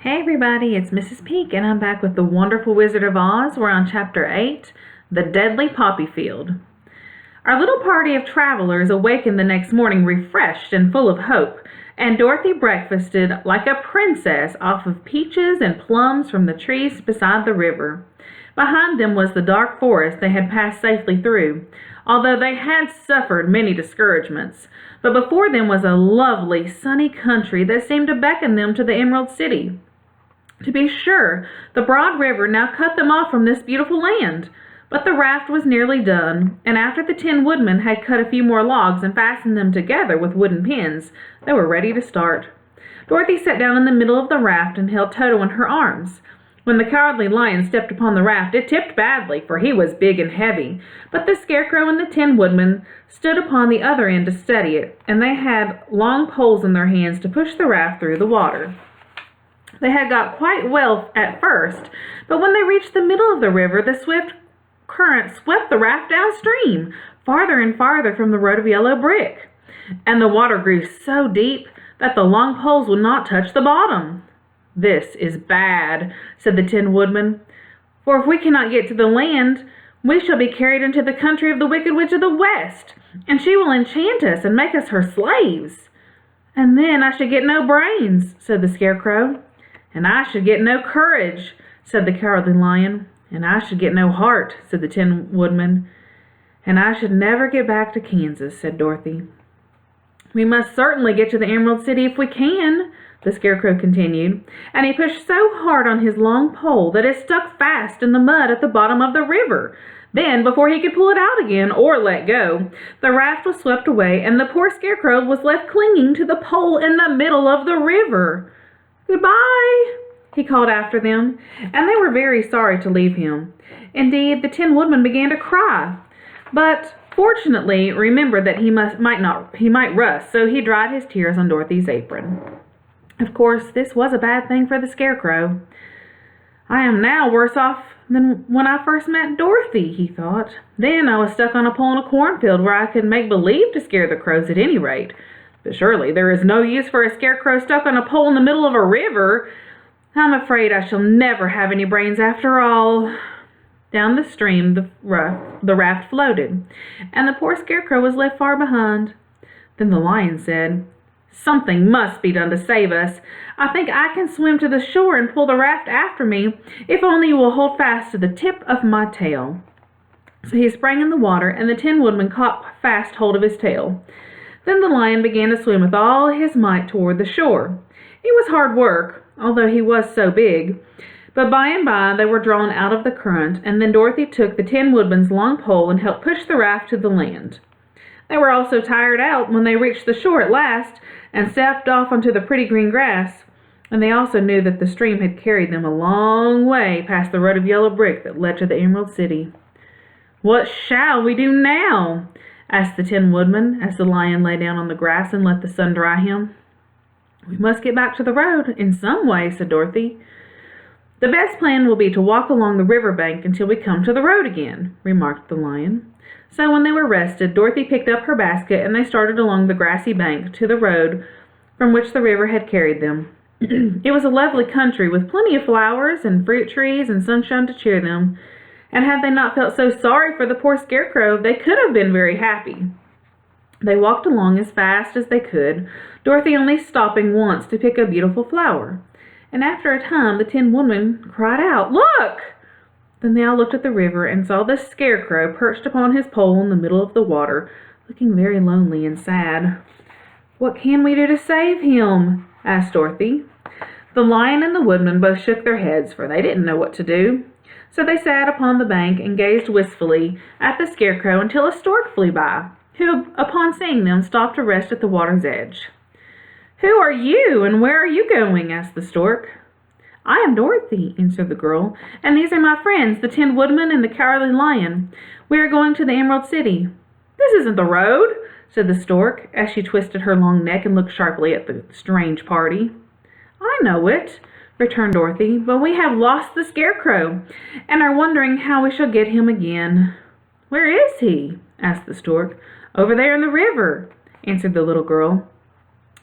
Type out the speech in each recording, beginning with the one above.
Hey everybody, it's Mrs. Peak, and I'm back with The Wonderful Wizard of Oz. We're on Chapter 8, The Deadly Poppy Field. Our little party of travelers awakened the next morning refreshed and full of hope, and Dorothy breakfasted like a princess off of peaches and plums from the trees beside the river. Behind them was the dark forest they had passed safely through, although they had suffered many discouragements. But before them was a lovely, sunny country that seemed to beckon them to the Emerald City. To be sure, the broad river now cut them off from this beautiful land, but the raft was nearly done, and after the Tin Woodman had cut a few more logs and fastened them together with wooden pins, they were ready to start. Dorothy sat down in the middle of the raft and held Toto in her arms. When the Cowardly Lion stepped upon the raft, it tipped badly, for he was big and heavy, but the Scarecrow and the Tin Woodman stood upon the other end to steady it, and they had long poles in their hands to push the raft through the water. They had got quite well at first, but when they reached the middle of the river, the swift current swept the raft downstream, farther and farther from the road of yellow brick, and the water grew so deep that the long poles would not touch the bottom. "This is bad," said the Tin Woodman, "for if we cannot get to the land, we shall be carried into the country of the Wicked Witch of the West, and she will enchant us and make us her slaves." "And then I should get no brains," said the Scarecrow. "And I should get no courage," said the Cowardly Lion. "And I should get no heart," said the Tin Woodman. "And I should never get back to Kansas," said Dorothy. "We must certainly get to the Emerald City if we can," the Scarecrow continued, and he pushed so hard on his long pole that it stuck fast in the mud at the bottom of the river. Then, before he could pull it out again or let go, the raft was swept away, and the poor Scarecrow was left clinging to the pole in the middle of the river. "Goodbye," he called after them, and they were very sorry to leave him. Indeed, the Tin Woodman began to cry, but fortunately remembered that he might rust, so he dried his tears on Dorothy's apron. Of course, this was a bad thing for the Scarecrow. "I am now worse off than when I first met Dorothy," he thought. "Then I was stuck on a pole in a cornfield where I could make believe to scare the crows at any rate. But surely there is no use for a Scarecrow stuck on a pole in the middle of a river. I'm afraid I shall never have any brains after all." Down the stream the raft floated, and the poor Scarecrow was left far behind. Then the Lion said, "Something must be done to save us. I think I can swim to the shore and pull the raft after me, if only you will hold fast to the tip of my tail." So he sprang in the water, and the Tin Woodman caught fast hold of his tail. Then the Lion began to swim with all his might toward the shore. It was hard work, although he was so big, but by and by they were drawn out of the current, and then Dorothy took the Tin Woodman's long pole and helped push the raft to the land. They were all so tired out when they reached the shore at last and stepped off onto the pretty green grass, and they also knew that the stream had carried them a long way past the road of yellow brick that led to the Emerald City. "What shall we do now?" asked the Tin Woodman as the Lion lay down on the grass and let the sun dry him. "We must get back to the road in some way," said Dorothy. "The best plan will be to walk along the river bank until we come to the road again," remarked the Lion. So when they were rested, Dorothy picked up her basket and they started along the grassy bank to the road from which the river had carried them. It was a lovely country with plenty of flowers and fruit trees and sunshine to cheer them, and had they not felt so sorry for the poor Scarecrow, they could have been very happy. They walked along as fast as they could, Dorothy only stopping once to pick a beautiful flower. And after a time, the Tin Woodman cried out, "Look!" Then they all looked at the river and saw the Scarecrow perched upon his pole in the middle of the water, looking very lonely and sad. "What can we do to save him?" asked Dorothy. The Lion and the Woodman both shook their heads, for they didn't know what to do. So they sat upon the bank and gazed wistfully at the Scarecrow until a stork flew by, who, upon seeing them, stopped to rest at the water's edge. "Who are you, and where are you going?" asked the stork. "I am Dorothy," answered the girl, "and these are my friends, the Tin Woodman and the Cowardly Lion. We are going to the Emerald City." "This isn't the road," said the stork, as she twisted her long neck and looked sharply at the strange party. "I know it," returned Dorothy, "but we have lost the Scarecrow, and are wondering how we shall get him again." "Where is he?" asked the stork. "Over there in the river," answered the little girl.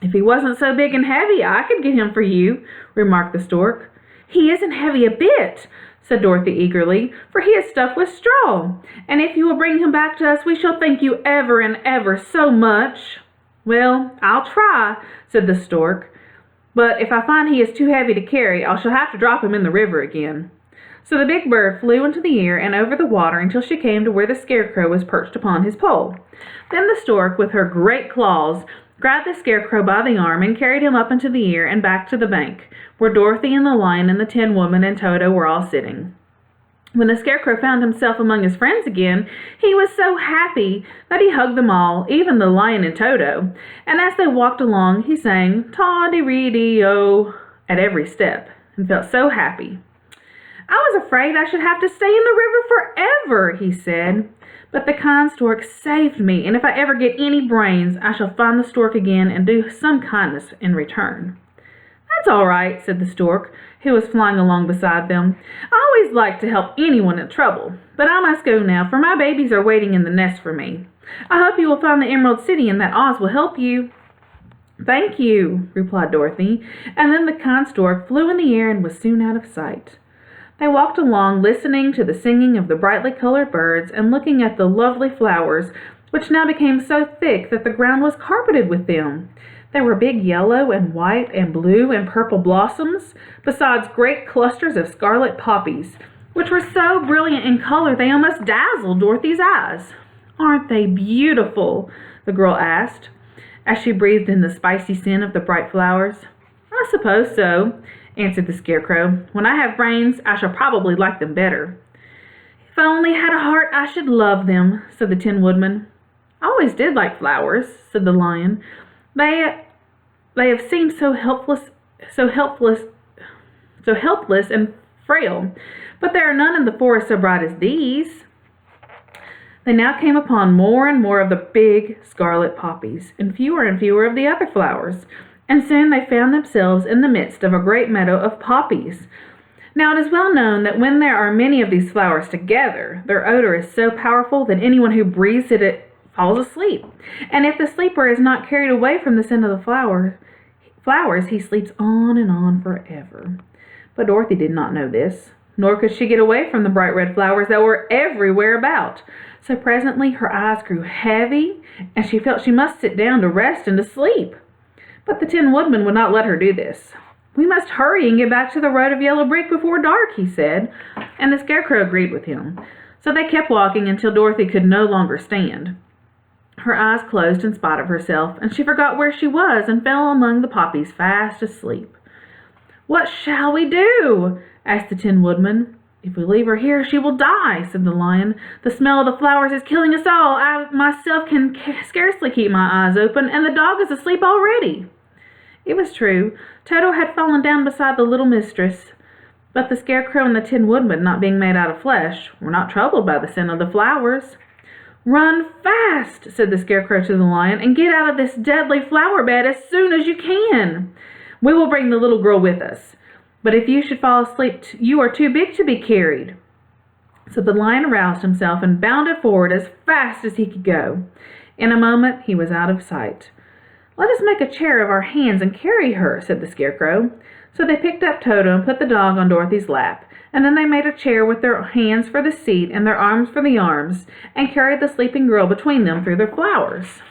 "If he wasn't so big and heavy, I could get him for you," remarked the stork. "He isn't heavy a bit," said Dorothy eagerly, "for he is stuffed with straw. And if you will bring him back to us, we shall thank you ever and ever so much." "Well, I'll try," said the stork. "But if I find he is too heavy to carry, I shall have to drop him in the river again." So the big bird flew into the air and over the water until she came to where the Scarecrow was perched upon his pole. Then the stork, with her great claws, grabbed the Scarecrow by the arm and carried him up into the air and back to the bank, where Dorothy and the Lion and the Tin Woodman and Toto were all sitting. When the Scarecrow found himself among his friends again, he was so happy that he hugged them all, even the Lion and Toto, and as they walked along, he sang "Toddy-Reedy-O" at every step, and felt so happy. "I was afraid I should have to stay in the river forever," he said, "but the kind stork saved me, and if I ever get any brains, I shall find the stork again and do some kindness in return." "That's all right," said the stork, who was flying along beside them. "I always like to help anyone in trouble, but I must go now, for my babies are waiting in the nest for me. I hope you will find the Emerald City and that Oz will help you." "Thank you," replied Dorothy, and then the kind stork flew in the air and was soon out of sight. They walked along, listening to the singing of the brightly colored birds and looking at the lovely flowers, which now became so thick that the ground was carpeted with them. There were big yellow and white and blue and purple blossoms, besides great clusters of scarlet poppies, which were so brilliant in color they almost dazzled Dorothy's eyes. "Aren't they beautiful?" the girl asked, as she breathed in the spicy scent of the bright flowers. "I suppose so," answered the Scarecrow. "When I have brains, I shall probably like them better." "If I only had a heart, I should love them," said the Tin Woodman. "I always did like flowers," said the Lion. They have seemed so helpless and frail, but there are none in the forest so bright as these." They now came upon more and more of the big scarlet poppies, and fewer of the other flowers, and soon they found themselves in the midst of a great meadow of poppies. Now it is well known that when there are many of these flowers together, their odor is so powerful that anyone who breathes it falls asleep, and if the sleeper is not carried away from the scent of the flowers, he sleeps on forever. But Dorothy did not know this, nor could she get away from the bright red flowers that were everywhere about. So presently her eyes grew heavy, and she felt she must sit down to rest and to sleep. But the Tin Woodman would not let her do this. "We must hurry and get back to the road of yellow brick before dark," he said, and the Scarecrow agreed with him. So they kept walking until Dorothy could no longer stand. Her eyes closed in spite of herself, and she forgot where she was and fell among the poppies fast asleep. "What shall we do?" asked the Tin Woodman. "If we leave her here, she will die," said the Lion. "The smell of the flowers is killing us all. I myself can scarcely keep my eyes open, and the dog is asleep already." It was true. Toto had fallen down beside the little mistress, but the Scarecrow and the Tin Woodman, not being made out of flesh, were not troubled by the scent of the flowers. "Run fast," said the Scarecrow to the Lion, "and get out of this deadly flower bed as soon as you can. We will bring the little girl with us, but if you should fall asleep, you are too big to be carried." So the Lion aroused himself and bounded forward as fast as he could go. In a moment he was out of sight. "Let us make a chair of our hands and carry her," said the Scarecrow. So they picked up Toto and put the dog on Dorothy's lap, and then they made a chair with their hands for the seat and their arms for the arms, and carried the sleeping girl between them through the flowers.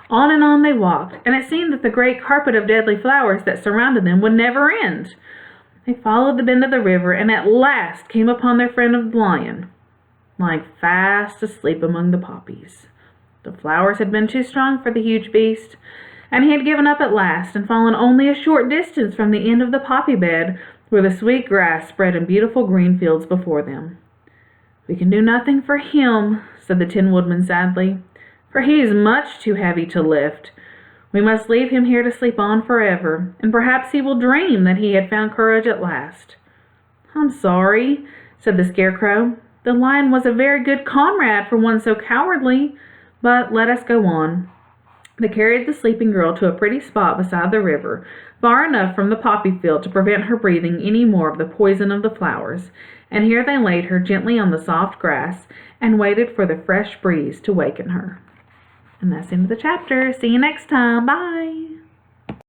On and on they walked, and it seemed that the great carpet of deadly flowers that surrounded them would never end. They followed the bend of the river, and at last came upon their friend of the Lion, lying fast asleep among the poppies. The flowers had been too strong for the huge beast, and he had given up at last and fallen only a short distance from the end of the poppy bed, where the sweet grass spread in beautiful green fields before them. "We can do nothing for him," said the Tin Woodman sadly, "for he is much too heavy to lift. We must leave him here to sleep on forever, and perhaps he will dream that he had found courage at last." "I'm sorry," said the Scarecrow. "The Lion was a very good comrade for one so cowardly, but let us go on." They carried the sleeping girl to a pretty spot beside the river, far enough from the poppy field to prevent her breathing any more of the poison of the flowers, and here they laid her gently on the soft grass and waited for the fresh breeze to waken her. And that's the end of the chapter. See you next time. Bye.